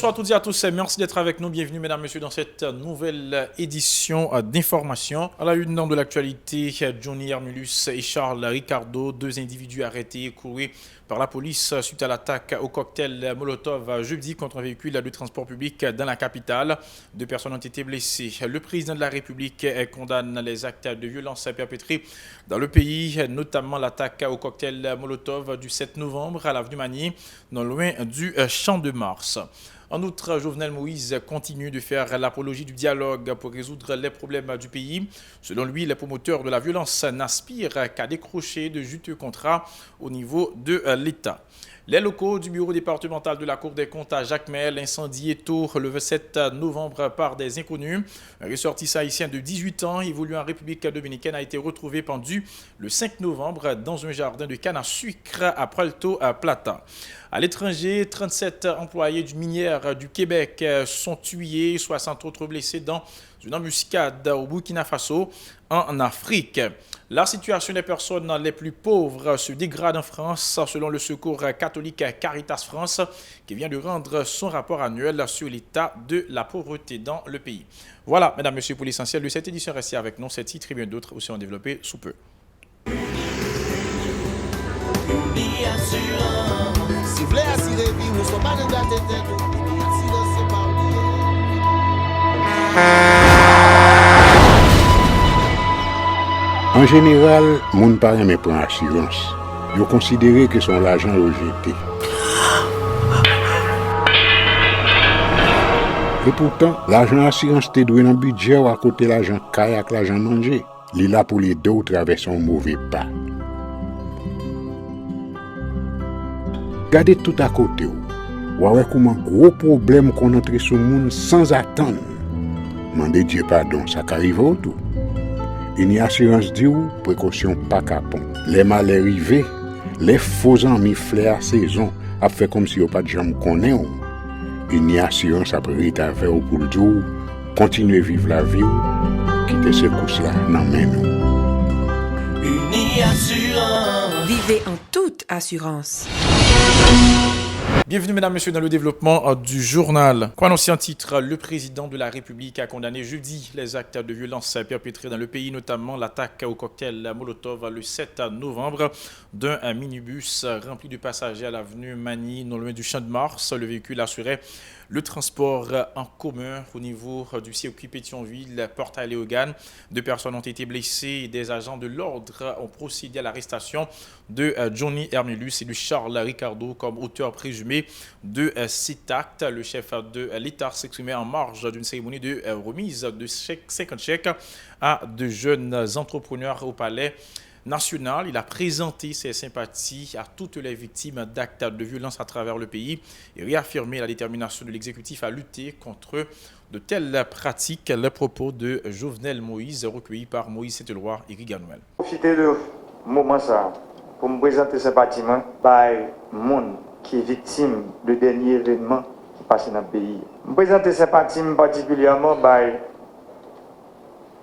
bonsoir à toutes et à tous. Merci d'être avec nous. Bienvenue, mesdames, messieurs, dans cette nouvelle édition d'information. À la une de l'actualité, Johnny Hermulus et Charles Ricardo, deux individus arrêtés et courus par la police suite à l'attaque au cocktail Molotov jeudi contre un véhicule de transport public dans la capitale. Deux personnes ont été blessées. Le président de la République condamne les actes de violence perpétrés dans le pays, notamment l'attaque au cocktail Molotov du 7 novembre à l'avenue Magny, non loin du Champ de Mars. En outre, Jovenel Moïse continue de faire l'apologie du dialogue pour résoudre les problèmes du pays. Selon lui, les promoteurs de la violence n'aspirent qu'à décrocher de juteux contrats au niveau de l'État. Les locaux du bureau départemental de la Cour des comptes à Jacmel, incendiés tôt le 27 novembre par des inconnus. Un ressortissant haïtien de 18 ans évoluant en République dominicaine a été retrouvé pendu le 5 novembre dans un jardin de canne à sucre à Puerto Plata. À l'étranger, 37 employés du minière du Québec sont tués, 60 autres blessés dans une embuscade au Burkina Faso, en Afrique. La situation des personnes les plus pauvres se dégrade en France, selon le Secours catholique Caritas France, qui vient de rendre son rapport annuel sur l'état de la pauvreté dans le pays. Voilà, mesdames, messieurs, pour l'essentiel de cette édition. Restez avec nous. Ces titres et bien d'autres aussi ont développé sous peu. En général, moun pa reme pran assurance. Yo considéré que son l'argent rejeté. Et pourtant, l'argent assurance te doué dans budget ou à côté l'argent kay ak l'argent mangé. Li là pour les deux ou traverser un mauvais pas. Gardez tout à côté ou. Ouais comment gros problème qu'on entre sur moun sans attendre. Mandez Dieu pardon, ça qu'arrive au tout. Une assurance dit ou précaution pas capon. Les malheurs arrivés, les faux amis flair saison a fait comme si on pas de jambe connaît ou. Une assurance après ta faire pour le jour, continuer vivre la vie ou quitter ce coup là nan men nous. Une assurance. Vivez en toute assurance. Bienvenue, mesdames, messieurs, dans le développement du journal. Quoi annoncer en titre, le président de la République a condamné jeudi les actes de violence perpétrés dans le pays, notamment l'attaque au cocktail Molotov le 7 novembre d'un minibus rempli de passagers à l'avenue Magny, non loin du Champ de Mars. Le véhicule assurait le transport en commun au niveau du circuit Pétionville, Port-à-Léogane. Deux personnes ont été blessées et des agents de l'ordre ont procédé à l'arrestation de Johnny Hermulus et de Charles Ricardo comme auteurs présumés de cet acte. Le chef de l'État s'exprimait en marge d'une cérémonie de remise de 50 chèques à de jeunes entrepreneurs au Palais national. Il a présenté ses sympathies à toutes les victimes d'actes de violence à travers le pays et réaffirmé la détermination de l'exécutif à lutter contre de telles pratiques. Les propos de Jovenel Moïse recueillis par Moïse Setelroy et Guy Ganouel. Profiter de moment ça pour me présenter sympathiquement par monde qui est victime de dernier événement qui passe dans le pays. Me présenter sympathiquement particulièrement par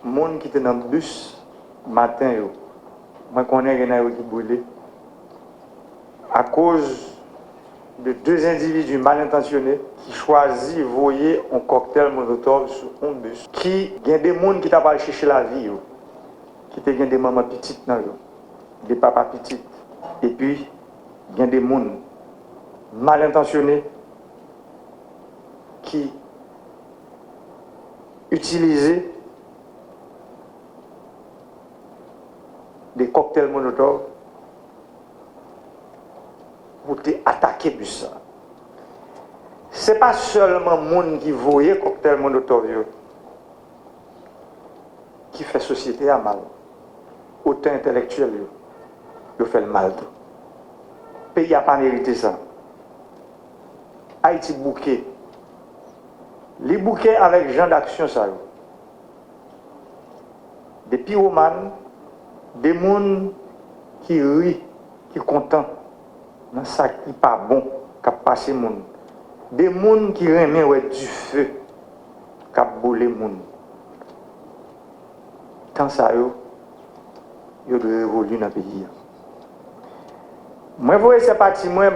monde qui était dans le bus matin yo. Moi, je connais quelqu'un qui brûlé à cause de deux individus mal intentionnés qui choisissent de voyer un cocktail Molotov sur un bus. Qui y a des gens qui t'ont pas cherché la vie, qui ont des mamans petites, des papas petites. Et puis, il y a des gens mal intentionnés qui utilisent des cocktails Molotov pour attaquer le bus. Ce n'est pas seulement les gens qui voyaient cocktail Molotov qui fait société à mal. Autant intellectuel, ils fait le mal. Le pays n'a pas mérité ça. Haïti bouquet. Les bouquets avec gens d'action, ça. Des pyromanes, des gens qui rient, qui sont contents dans ça qui n'est pas bon, qui a passé les gens. Des gens qui remettent du feu, qui a brûlé les gens. Tant ça, ils doivent évoluer dans le pays. Moi, je vois ces partis, moi,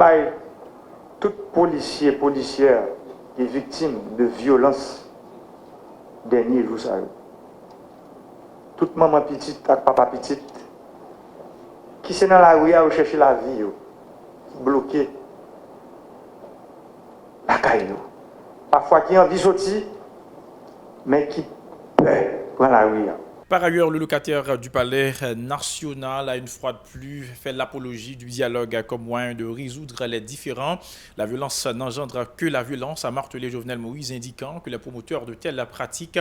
tout policier, policière, qui est victime de violence dernier jour ça. Toute maman petite avec papa petite qui sont dans la rue à chercher la vie, qui bloqué la caille. Parfois qui a envie de sortir, mais qui peur prendre la rue. Par ailleurs, le locataire du palais national a une fois de plus fait l'apologie du dialogue comme moyen de résoudre les différends. La violence n'engendre que la violence, a martelé Jovenel Moïse, indiquant que les promoteurs de telles pratiques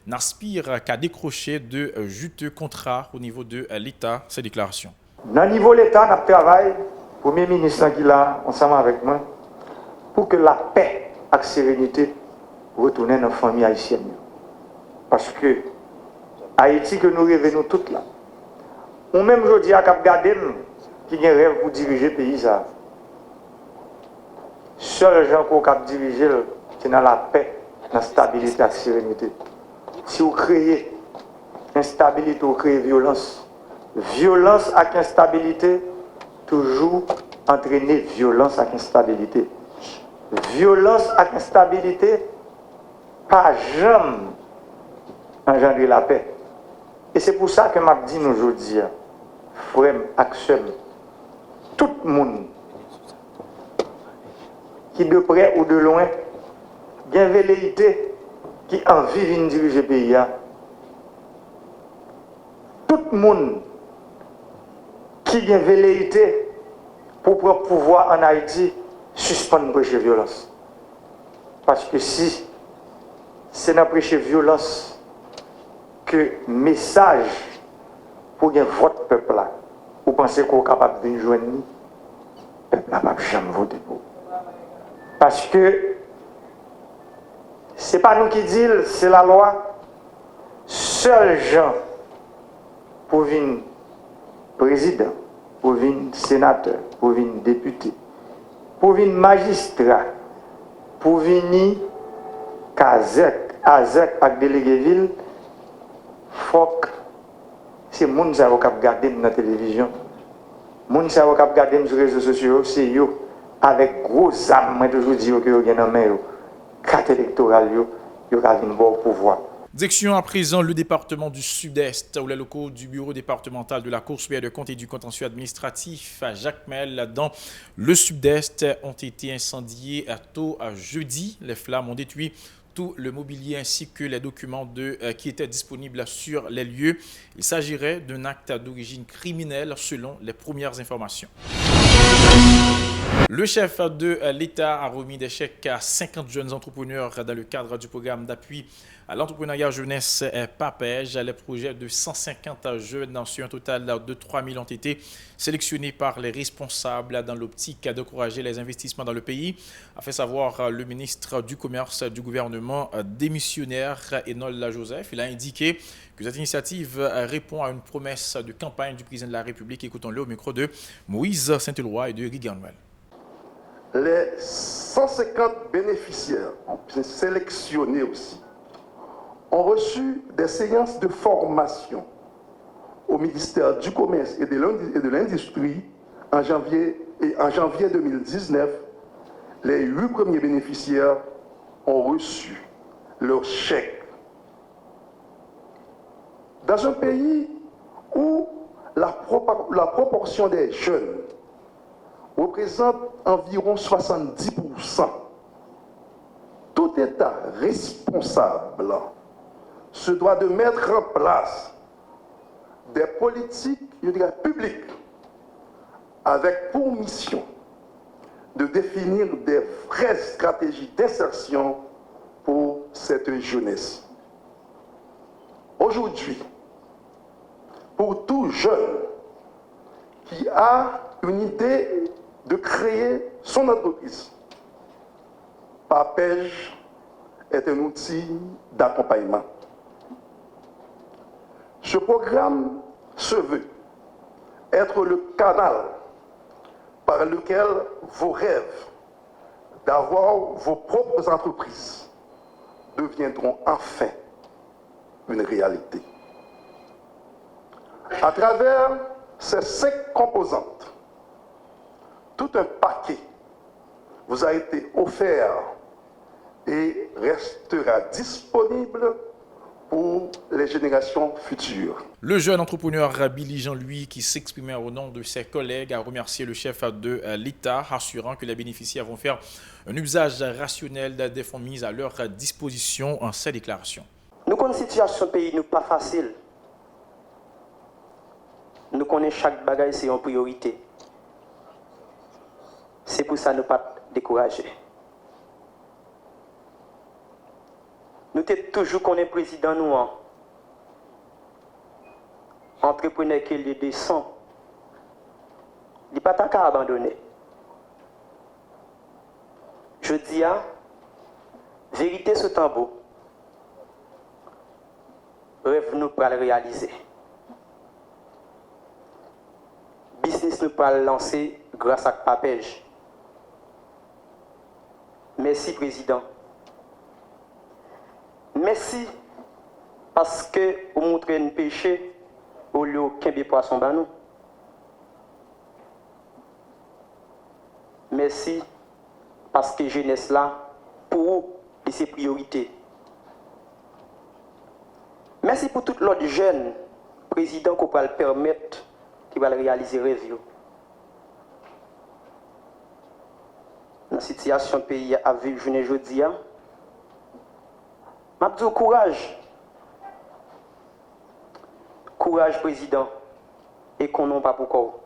n'aspirent qu'à décrocher de juteux contrats au niveau de l'État. Ces déclarations. Dans le niveau de l'État, nous travaillons, le Premier ministre qui est là, ensemble avec moi, pour que la paix et la sérénité retournent dans la famille haïtienne. Parce que Haïti que nous rêvons toutes là. Ou même aujourd'hui à Cap Gadem qui a un rêve pour diriger le pays ça. Seuls gens qui ont dirigé c'est dans la paix, dans la stabilité et la sérénité. Si vous créez instabilité, vous créez violence. Violence avec instabilité, toujours entraîner violence avec instabilité. Violence avec instabilité, pas jamais engendrer la paix. Et c'est pour ça que je dis aujourd'hui, frère, action, tout le monde qui de près ou de loin, a une velléité qui a envie de diriger le pays. Tout le monde qui a une velléité pour prendre le pouvoir en Haïti, suspendre prêcher violence. Parce que si c'est dans prêcher violence, que message pour votre peuple là, vous pensez qu'on est capable de joindre, le peuple n'a pas jamais voté pour. Parce que ce n'est pas nous qui disons, c'est la loi. Seuls gens pour venir président, pour venir sénateur, pour venir député, pour venir magistrat, pour venir Kazek, Azek avec délégué ville, faut que c'est les gens qui regardent dans la télévision, les gens qui regardent sur les réseaux sociaux, c'est eux avec gros âmes, je toujours dis que vous avez dans main, carte électorale, vous avez un bon pouvoir. Direction à présent le département du Sud-Est, où les locaux du bureau départemental de la Cour supérieure de comptes et du contentieux administratif à Jacmel, dans le Sud-Est, ont été incendiés tôt jeudi. Les flammes ont détruit tout le mobilier ainsi que les documents qui étaient disponibles sur les lieux. Il s'agirait d'un acte d'origine criminelle selon les premières informations. Le chef de l'État a remis des chèques à 50 jeunes entrepreneurs dans le cadre du programme d'appui à l'entrepreneuriat jeunesse PAPEJ. Les projets de 150 jeunes sur un total de 3 000 ont été sélectionnés par les responsables dans l'optique d'encourager les investissements dans le pays, a fait savoir le ministre du Commerce du gouvernement démissionnaire Enol Joseph. Il a indiqué que cette initiative répond à une promesse de campagne du président de la République. Écoutons-le au micro de Moïse Saint-Éloi et de Riganwell. Les 150 bénéficiaires sélectionnés aussi ont reçu des séances de formation au ministère du Commerce et de l'Industrie en janvier 2019. Les 8 premiers bénéficiaires ont reçu leur chèque. Dans un pays où la proportion des jeunes représente environ 70%, tout État responsable se doit de mettre en place des politiques publiques avec pour mission de définir des vraies stratégies d'insertion pour cette jeunesse. Aujourd'hui, pour tout jeune qui a une idée de créer son entreprise, PAPEJ est un outil d'accompagnement. Ce programme se veut être le canal par lequel vos rêves d'avoir vos propres entreprises deviendront enfin une réalité. À travers ces 5 composantes, tout un paquet vous a été offert et restera disponible pour les générations futures. Le jeune entrepreneur Billy Jean-Louis, qui s'exprimait au nom de ses collègues, a remercié le chef de l'État, assurant que les bénéficiaires vont faire un usage rationnel des fonds mis à leur disposition en ces déclarations. Nous connaissons la situation du pays, nous pas facile. Nous connaissons chaque bagaille, c'est une priorité. C'est pour ça que nous ne pas décourager. Nous sommes toujours qu'on est président, nous, entrepreneur qui les descend, il n'est pas tant qu'à abandonner. Je dis, vérité ce tambour, rêve nous pour le réaliser. Business nous pour le lancer grâce à Papège. Merci, Président. Merci parce que vous montrez un péché au lieu de poisson banou. Merci parce que jeunesse là pour vous et ses priorités. Merci pour tout l'autre jeune président qui va le permettre, qui va le réaliser rêve. Dans la situation du pays à vivre journée aujourd'hui, je dis courage. Courage, président. Et qu'on n'a pas pourquoi.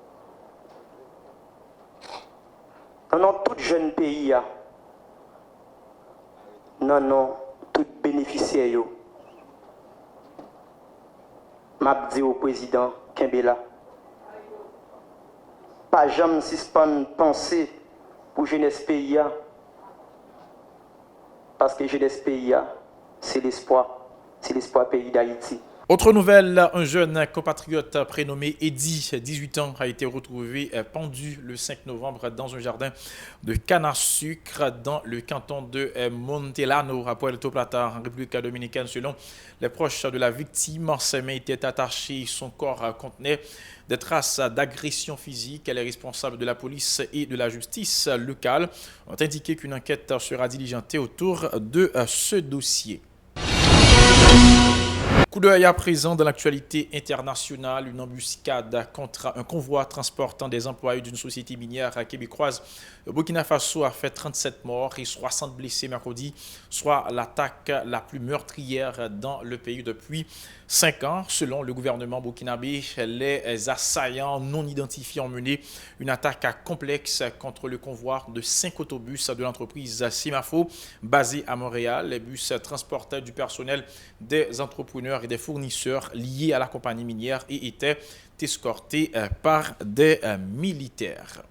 Dans tout jeune pays, non, tout bénéficiaire. Je dis au président Kembela. Pas jamais suspendre penser pour jeunesse pays. Parce que jeunesse pays, c'est l'espoir pays d'Haïti. Autre nouvelle, un jeune compatriote prénommé Eddy, 18 ans, a été retrouvé pendu le 5 novembre dans un jardin de canne à sucre dans le canton de Montelano, à Puerto Plata, en République dominicaine. Selon les proches de la victime, ses mains étaient attachées, son corps contenait des traces d'agression physique. Les responsables de la police et de la justice locale ont indiqué qu'une enquête sera diligentée autour de ce dossier. Coup d'œil à présent dans l'actualité internationale, une embuscade contre un convoi transportant des employés d'une société minière québécoise au Burkina Faso a fait 37 morts et 60 blessés mercredi, soit l'attaque la plus meurtrière dans le pays depuis 5 ans. Selon le gouvernement burkinabé, les assaillants non identifiés ont mené une attaque complexe contre le convoi de 5 autobus de l'entreprise Simafo, basée à Montréal. Les bus transportaient du personnel, des entrepreneurs et des fournisseurs liés à la compagnie minière et étaient escortés par des militaires.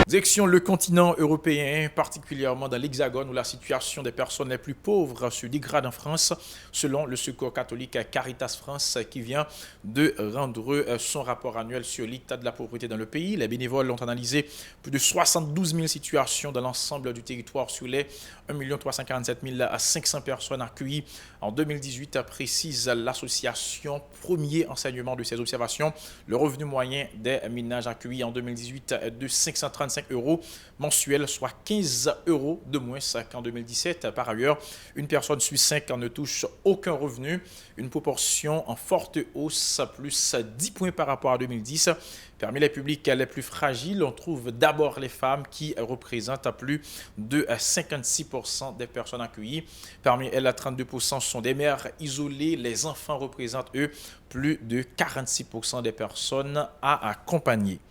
Direction le continent européen, particulièrement dans l'Hexagone où la situation des personnes les plus pauvres se dégrade en France, selon le Secours catholique Caritas France qui vient de rendre son rapport annuel sur l'état de la pauvreté dans le pays. Les bénévoles ont analysé plus de 72 000 situations dans l'ensemble du territoire sur les 1 347 500 personnes accueillies en 2018, précise l'association. Premier enseignement de ces observations, le revenu moyen des ménages accueillis en 2018 est de 535 € mensuels, soit 15 € de moins qu'en 2017. Par ailleurs, une personne sur 5 ne touche aucun revenu, une proportion en forte hausse, plus 10 points par rapport à 2010. Parmi les publics les plus fragiles, on trouve d'abord les femmes qui représentent plus de 56% des personnes accueillies. Parmi elles, 32% sont des mères isolées. Les enfants représentent, eux, plus de 46% des personnes à accompagner.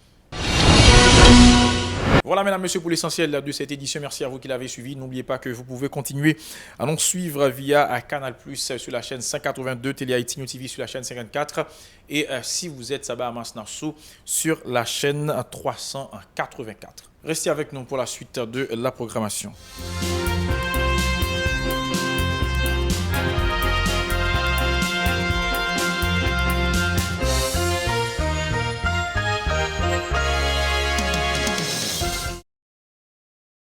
Voilà, mesdames, messieurs, pour l'essentiel de cette édition. Merci à vous qui l'avez suivi. N'oubliez pas que vous pouvez continuer à nous suivre via Canal Plus sur la chaîne 182, Télé Haïti New TV sur la chaîne 54 et si vous êtes Sabah Amas Nassau sur la chaîne 384. Restez avec nous pour la suite de la programmation.